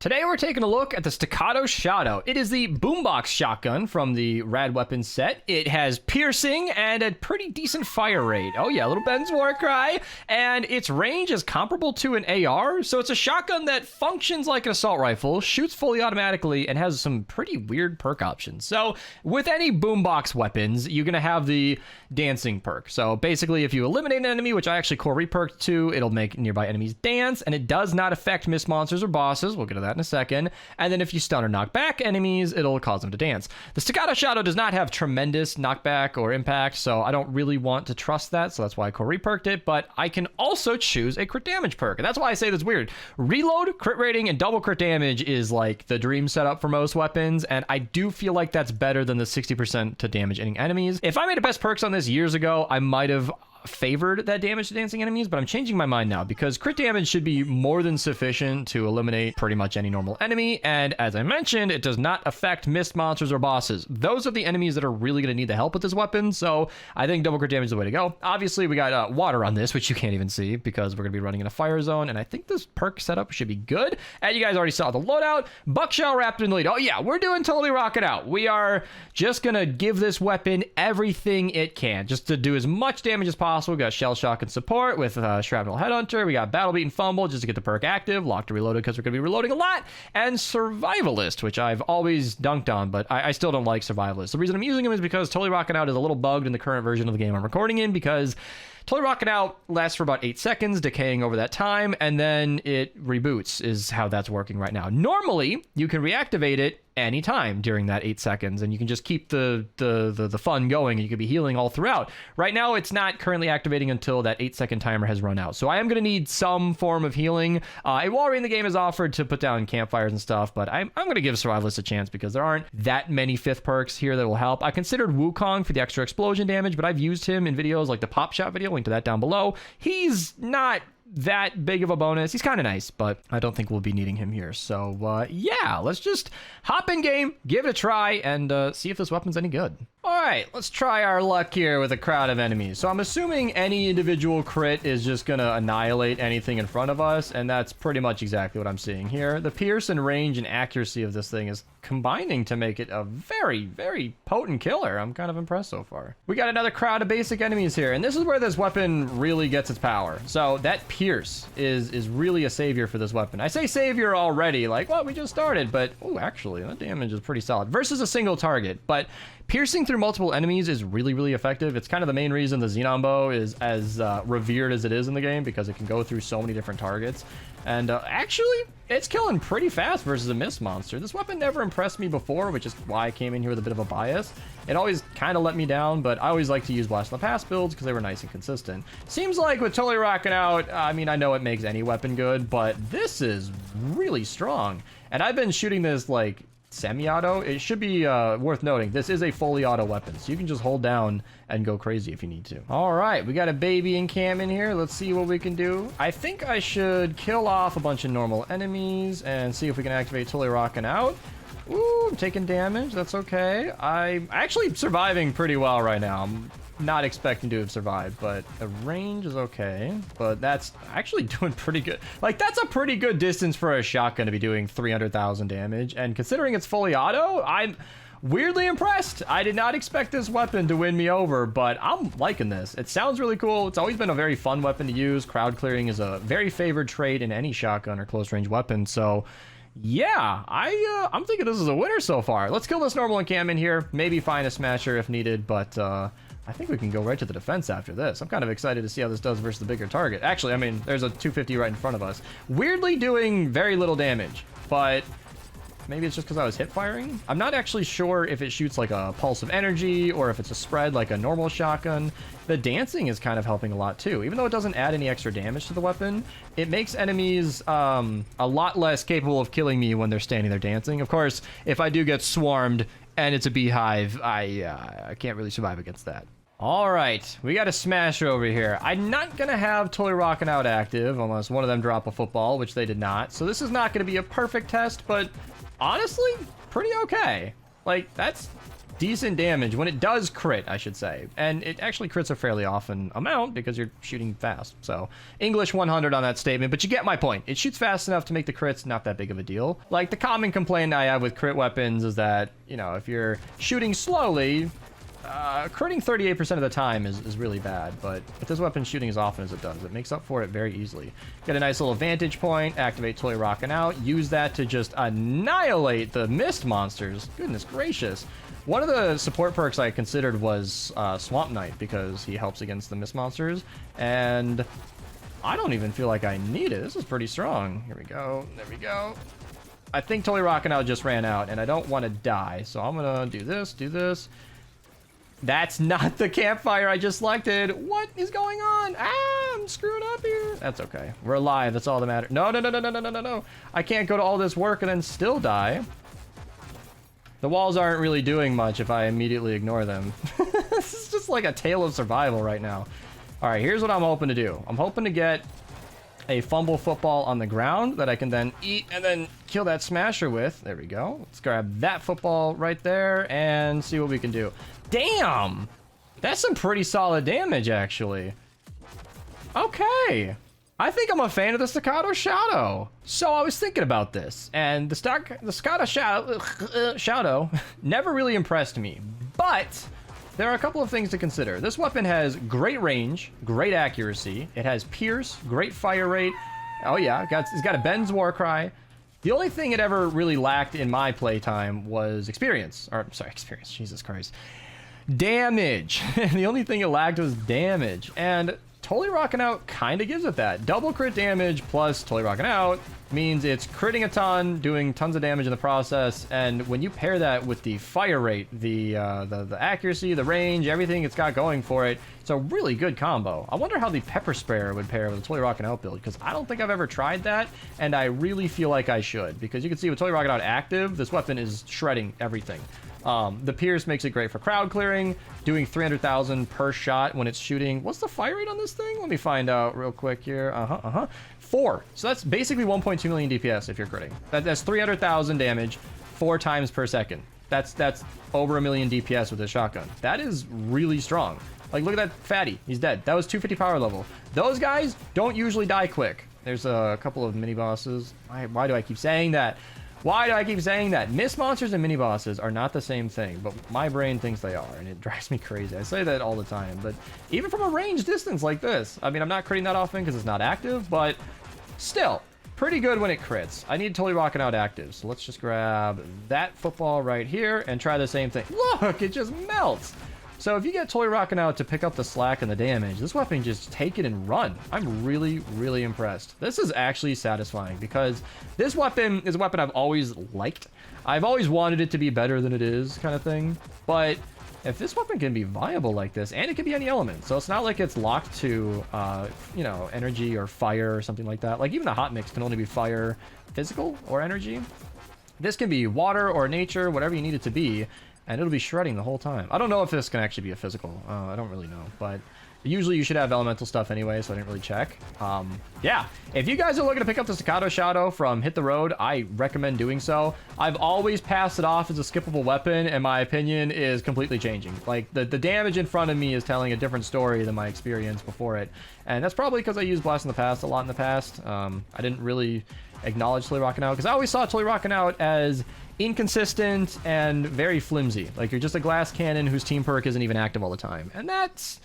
Today we're taking a look at the Staccato Shotto. It is the boombox shotgun from the Rad Weapons set. It has piercing and a pretty decent fire rate. Oh yeah, little Ben's war cry. And its range is comparable to an AR, so it's a shotgun that functions like an assault rifle, shoots fully automatically, and has some pretty weird perk options. So with any boombox weapons, you're gonna have the dancing perk. So basically, if you eliminate an enemy, which I actually core reperked to, it'll make nearby enemies dance, and it does not affect mist monsters or bosses. We'll get to that in a second. And then if you stun or knock back enemies, it'll cause them to dance. The Staccato Shotto does not have tremendous knockback or impact, so I don't really want to trust that, so that's why I core reperked it, but I can also choose a crit damage perk, and that's why I say that's weird. Reload, crit rating, and double crit damage is like the dream setup for most weapons, and I do feel like that's better than the 60% to damage any enemies. If I made a best perks on this years ago, I might have favored that damage to dancing enemies, but I'm changing my mind now because crit damage should be more than sufficient to eliminate pretty much any normal enemy, and as I mentioned, it does not affect mist monsters or bosses. Those are the enemies that are really going to need the help with this weapon, so I think double crit damage is the way to go. Obviously, we got water on this, which you can't even see because we're going to be running in a fire zone, and I think this perk setup should be good. And you guys already saw the loadout. Buckshell wrapped in the lead. Oh yeah, we're doing totally rocking out. We are just going to give this weapon everything it can, just to do as much damage as possible. We got Shell Shock and support with Shrapnel Headhunter. We got Battle Beat and Fumble just to get the perk active. Lock to Reloaded because we're going to be reloading a lot. And Survivalist, which I've always dunked on, but I still don't like Survivalist. The reason I'm using him is because Totally Rockin' Out is a little bugged in the current version of the game I'm recording in, because Totally Rockin' Out lasts for about 8 seconds, decaying over that time, and then it reboots, is how that's working right now. Normally, you can reactivate it anytime during that 8 seconds, and you can just keep the fun going, and you could be healing all throughout. Right now, it's not currently activating until that 8-second timer has run out, so I am going to need some form of healing. Aewol-ri in the game has offered to put down campfires and stuff, but I'm going to give Survivalist a chance because there aren't that many 5th perks here that will help. I considered Wukong for the extra explosion damage, but I've used him in videos like the Pop Shot video, link to that down below. He's not that big of a bonus. He's kind of nice, but I don't think we'll be needing him here. So yeah, let's just hop in game, give it a try, and see if this weapon's any good. All right, let's try our luck here with a crowd of enemies. So I'm assuming any individual crit is just gonna annihilate anything in front of us, and that's pretty much exactly what I'm seeing here. The pierce and range and accuracy of this thing is combining to make it a very, very potent killer. I'm kind of impressed so far. We got another crowd of basic enemies here, and this is where this weapon really gets its power. So that pierce is really a savior for this weapon. I say savior already, like, well, we just started, but oh, actually, that damage is pretty solid versus a single target. But piercing through multiple enemies is really, really effective. It's kind of the main reason the Xenon Bow is as revered as it is in the game, because it can go through so many different targets. And actually, it's killing pretty fast versus a mist monster. This weapon never impressed me before, which is why I came in here with a bit of a bias. It always kind of let me down, but I always like to use Blast in the Past builds because they were nice and consistent. Seems like with Totally Rockin' Out, I mean, I know it makes any weapon good, but this is really strong. And I've been shooting this like semi-auto. It should be worth noting, this is a fully auto weapon, so you can just hold down and go crazy if you need to. All right, we got a baby in cam in here. Let's see what we can do. I think I should kill off a bunch of normal enemies and see if we can activate Totally Rockin' Out. Ooh, I'm taking damage. That's okay. I'm actually surviving pretty well right now. I'm not expecting to have survived, but the range is okay. But that's actually doing pretty good. Like, that's a pretty good distance for a shotgun to be doing 300,000 damage. And considering it's fully auto, I'm weirdly impressed. I did not expect this weapon to win me over, but I'm liking this. It sounds really cool. It's always been a very fun weapon to use. Crowd clearing is a very favored trait in any shotgun or close range weapon. So yeah, I'm thinking this is a winner so far. Let's kill this normal encam in here. Maybe find a smasher if needed, but I think we can go right to the defense after this. I'm kind of excited to see how this does versus the bigger target. Actually, I mean, there's a 250 right in front of us. Weirdly doing very little damage, but maybe it's just because I was hip firing. I'm not actually sure if it shoots like a pulse of energy or if it's a spread like a normal shotgun. The dancing is kind of helping a lot too. Even though it doesn't add any extra damage to the weapon, it makes enemies a lot less capable of killing me when they're standing there dancing. Of course, if I do get swarmed and it's a beehive, I can't really survive against that. All right, we got a smasher over here. I'm not gonna have Totally Rockin' Out active unless one of them drop a football, which they did not. So this is not gonna be a perfect test, but honestly, pretty okay. Like, that's decent damage when it does crit, I should say. And it actually crits a fairly often amount because you're shooting fast. So English 100 on that statement, but you get my point. It shoots fast enough to make the crits not that big of a deal. Like, the common complaint I have with crit weapons is that, you know, if you're shooting slowly, critting 38% of the time is really bad, but if this weapon's shooting as often as it does, it makes up for it very easily. Get a nice little vantage point, activate Totally Rockin' Out, use that to just annihilate the mist monsters. Goodness gracious. One of the support perks I considered was Swamp Knight, because he helps against the mist monsters, and I don't even feel like I need it. This is pretty strong. Here we go. There we go. I think Totally Rockin' Out just ran out, and I don't want to die, so I'm gonna do this. That's not the campfire I just selected. What is going on? Ah, I'm screwed up here. That's okay. We're alive. That's all that matters. No. I can't go to all this work and then still die. The walls aren't really doing much if I immediately ignore them. This is just like a tale of survival right now. All right, here's what I'm hoping to do. I'm hoping to get a fumble football on the ground that I can then eat and then kill that smasher with. There we go. Let's grab that football right there and see what we can do. Damn! That's some pretty solid damage, actually. Okay. I think I'm a fan of the Staccato Shotto. So I was thinking about this, and the Staccato Shotto never really impressed me. But there are a couple of things to consider. This weapon has great range, great accuracy. It has pierce, great fire rate. Oh yeah, it's got a Ben's Warcry. The only thing it ever really lacked in my playtime was experience. Or, sorry, experience, Jesus Christ. Damage. The only thing it lacked was damage. And Totally Rockin' Out kind of gives it that. Double crit damage plus Totally Rockin' Out means it's critting a ton, doing tons of damage in the process, and when you pair that with the fire rate, the accuracy, the range, everything it's got going for it, it's a really good combo. I wonder how the Pepper Sprayer would pair with the Totally Rockin' Out build, because I don't think I've ever tried that, and I really feel like I should, because you can see with Totally Rockin' Out active, this weapon is shredding everything. The Pierce makes it great for crowd clearing, doing 300,000 per shot when it's shooting. What's the fire rate on this thing? Let me find out real quick here. 4. So that's basically 1.2 million DPS if you're critting. That's 300,000 damage 4 times per second. That's over 1 million DPS with a shotgun. That is really strong. Like, look at that fatty. He's dead. That was 250 power level. Those guys don't usually die quick. There's a couple of mini bosses. Why do I keep saying that? Why do I keep saying that? Mist monsters and mini bosses are not the same thing, but my brain thinks they are, and it drives me crazy. I say that all the time, but even from a range distance like this, I mean, I'm not critting that often because it's not active, but still, pretty good when it crits. I need Totally Rockin' Out active, so let's just grab that football right here and try the same thing. Look, it just melts. So if you get Totally Rockin' Out to pick up the slack and the damage, this weapon just take it and run. I'm really, really impressed. This is actually satisfying because this weapon is a weapon I've always liked. I've always wanted it to be better than it is, kind of thing. But if this weapon can be viable like this, and it can be any element, so it's not like it's locked to, you know, energy or fire or something like that. Like, even the hot mix can only be fire, physical, or energy. This can be water or nature, whatever you need it to be. And it'll be shredding the whole time. I don't know if this can actually be a physical. I don't really know. But usually you should have elemental stuff anyway, so I didn't really check. Yeah, if you guys are looking to pick up the Staccato Shotto from Hit the Road, I recommend doing so. I've always passed it off as a skippable weapon, and my opinion is completely changing. Like, the damage in front of me is telling a different story than my experience before it. And that's probably because I used Blast in the Past a lot in the past. I didn't really acknowledge Totally Rockin' Out, because I always saw Totally Rockin' Out as inconsistent and very flimsy. Like, you're just a glass cannon whose team perk isn't even active all the time. And that's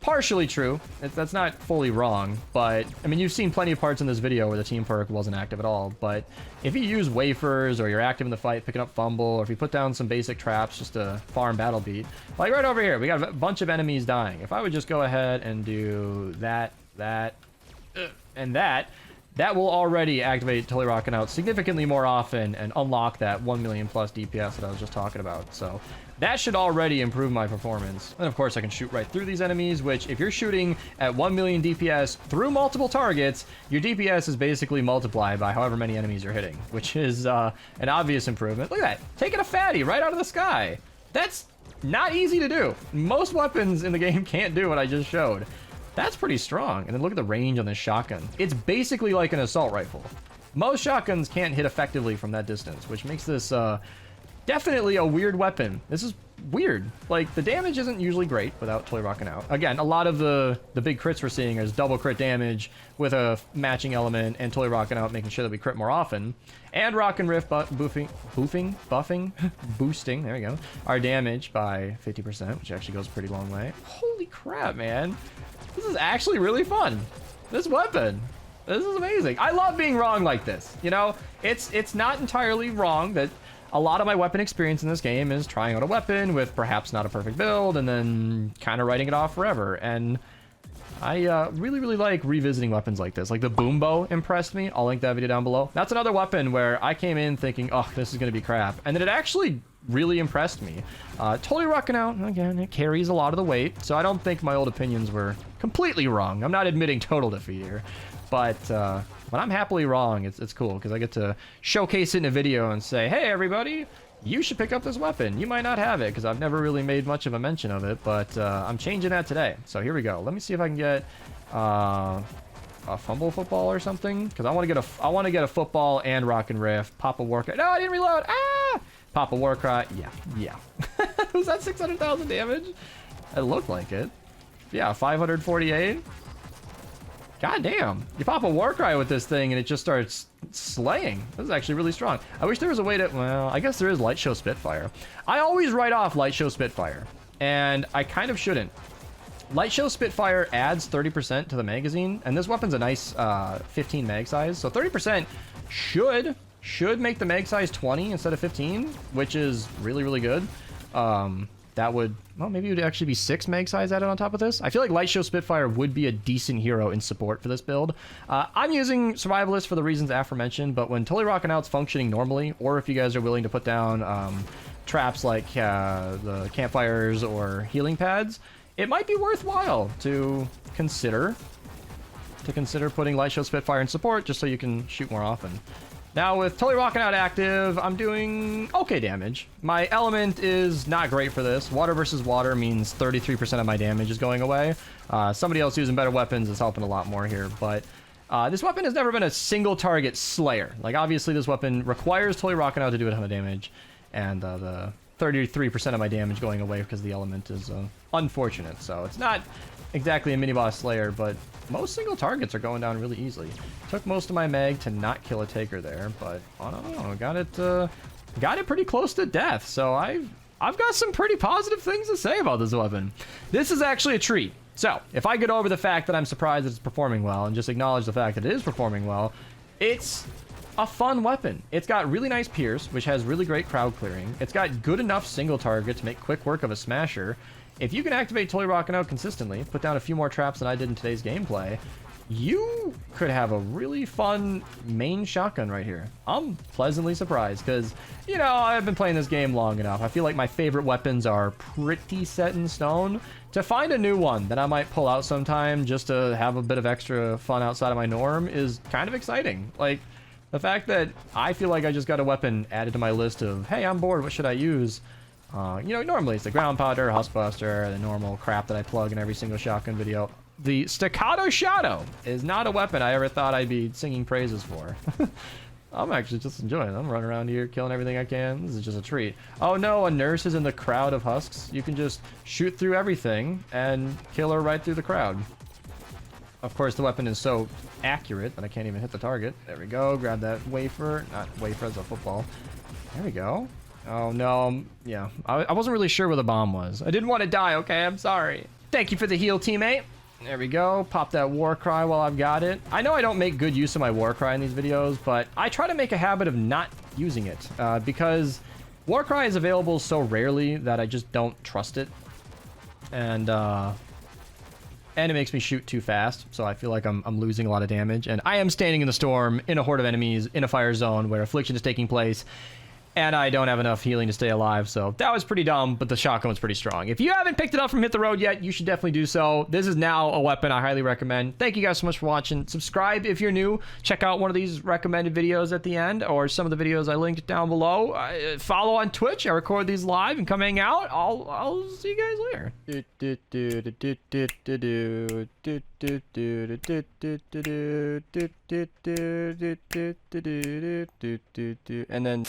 partially true. That's not fully wrong, but I mean, you've seen plenty of parts in this video where the team perk wasn't active at all. But if you use wafers, or you're active in the fight picking up fumble, or if you put down some basic traps just to farm battle beat, like right over here, we got a bunch of enemies dying. If I would just go ahead and do that, and that will already activate Totally Rockin' Out significantly more often and unlock that 1 million plus DPS that I was just talking about. So that should already improve my performance. And of course, I can shoot right through these enemies, which if you're shooting at 1 million DPS through multiple targets, your DPS is basically multiplied by however many enemies you're hitting, which is an obvious improvement. Look at that, taking a fatty right out of the sky. That's not easy to do. Most weapons in the game can't do what I just showed. That's pretty strong. And then look at the range on this shotgun. It's basically like an assault rifle. Most shotguns can't hit effectively from that distance, which makes this definitely a weird weapon. This is weird. Like, the damage isn't usually great without totally rocking out. Again, a lot of the big crits we're seeing is double crit damage with a matching element and totally rocking out, making sure that we crit more often. And Rock and Rift buffing, boosting, there we go, our damage by 50%, which actually goes a pretty long way. Holy crap, man. This is actually really fun. This weapon. This is amazing. I love being wrong like this. You know, it's not entirely wrong that a lot of my weapon experience in this game is trying out a weapon with perhaps not a perfect build and then kind of writing it off forever. And I really, really like revisiting weapons like this. Like the boom bow impressed me. I'll link that video down below. That's another weapon where I came in thinking, oh, this is going to be crap. And then it actually really impressed me. Totally rocking out. Again, it carries a lot of the weight. So I don't think my old opinions were completely wrong. I'm not admitting total defeat here. But when I'm happily wrong, it's cool because I get to showcase it in a video and say, hey, everybody, you should pick up this weapon. You might not have it because I've never really made much of a mention of it, but I'm changing that today. So here we go. Let me see if I can get a fumble football or something because I want to get a football and Rock and Rift. Pop a war cry. No, I didn't reload. Ah! Pop a war cry. Yeah. Was that 600,000 damage? It looked like it. Yeah, 548. God damn. You pop a war cry with this thing and it just starts slaying. This is actually really strong. I wish there was a way to, well, I guess there is Light Show Spitfire. I always write off Light Show Spitfire, and I kind of shouldn't. Light Show Spitfire adds 30% to the magazine, and this weapon's a nice 15 mag size, so 30% should make the mag size 20 instead of 15, which is really, really good. That would, well, maybe it would actually be 6 mag size added on top of this. I feel like Light Show Spitfire would be a decent hero in support for this build. I'm using Survivalist for the reasons aforementioned, but when Totally Rockin' Out's functioning normally, or if you guys are willing to put down traps like the campfires or healing pads, it might be worthwhile to consider putting Light Show Spitfire in support just so you can shoot more often. Now with Totally Rockin' Out active, I'm doing okay damage. My element is not great for this. Water versus water means 33% of my damage is going away. Somebody else using better weapons is helping a lot more here, but this weapon has never been a single target slayer. Like obviously this weapon requires Totally Rockin' Out to do a ton of damage, and the 33% of my damage going away because the element is unfortunate. So it's not exactly a mini boss slayer, but most single targets are going down really easily. Took most of my mag to not kill a taker there, but I don't know, got it pretty close to death. So I've got some pretty positive things to say about this weapon. This is actually a treat. So if I get over the fact that I'm surprised that it's performing well and just acknowledge the fact that it is performing well, it's a fun weapon. It's got really nice pierce, which has really great crowd clearing. It's got good enough single target to make quick work of a smasher. If you can activate Totally Rockin' Out consistently, put down a few more traps than I did in today's gameplay, you could have a really fun main shotgun right here. I'm pleasantly surprised because, you know, I've been playing this game long enough. I feel like my favorite weapons are pretty set in stone. To find a new one that I might pull out sometime just to have a bit of extra fun outside of my norm is kind of exciting. Like, the fact that I feel like I just got a weapon added to my list of, hey, I'm bored, what should I use? You know, normally it's the ground powder, huskbuster, the normal crap that I plug in every single shotgun video. The Staccato Shotto is not a weapon I ever thought I'd be singing praises for. I'm actually just enjoying it. I'm running around here killing everything I can. This is just a treat. Oh no, a nurse is in the crowd of husks. You can just shoot through everything and kill her right through the crowd. Of course, the weapon is so accurate that I can't even hit the target. There we go. Grab that wafer. Not wafer, it's a football. There we go. Oh, no. Yeah. I wasn't really sure where the bomb was. I didn't want to die, okay? I'm sorry. Thank you for the heal, teammate. There we go. Pop that war cry while I've got it. I know I don't make good use of my war cry in these videos, but I try to make a habit of not using it because war cry is available so rarely that I just don't trust it. And it makes me shoot too fast, so I feel like I'm losing a lot of damage. And I am standing in the storm in a horde of enemies in a fire zone where affliction is taking place, and I don't have enough healing to stay alive, so that was pretty dumb, but the shotgun was pretty strong. If you haven't picked it up from Hit the Road yet, you should definitely do so. This is now a weapon I highly recommend. Thank you guys so much for watching. Subscribe if you're new. Check out one of these recommended videos at the end, or some of the videos I linked down below. Follow on Twitch. I record these live and come hang out. I'll see you guys later. And then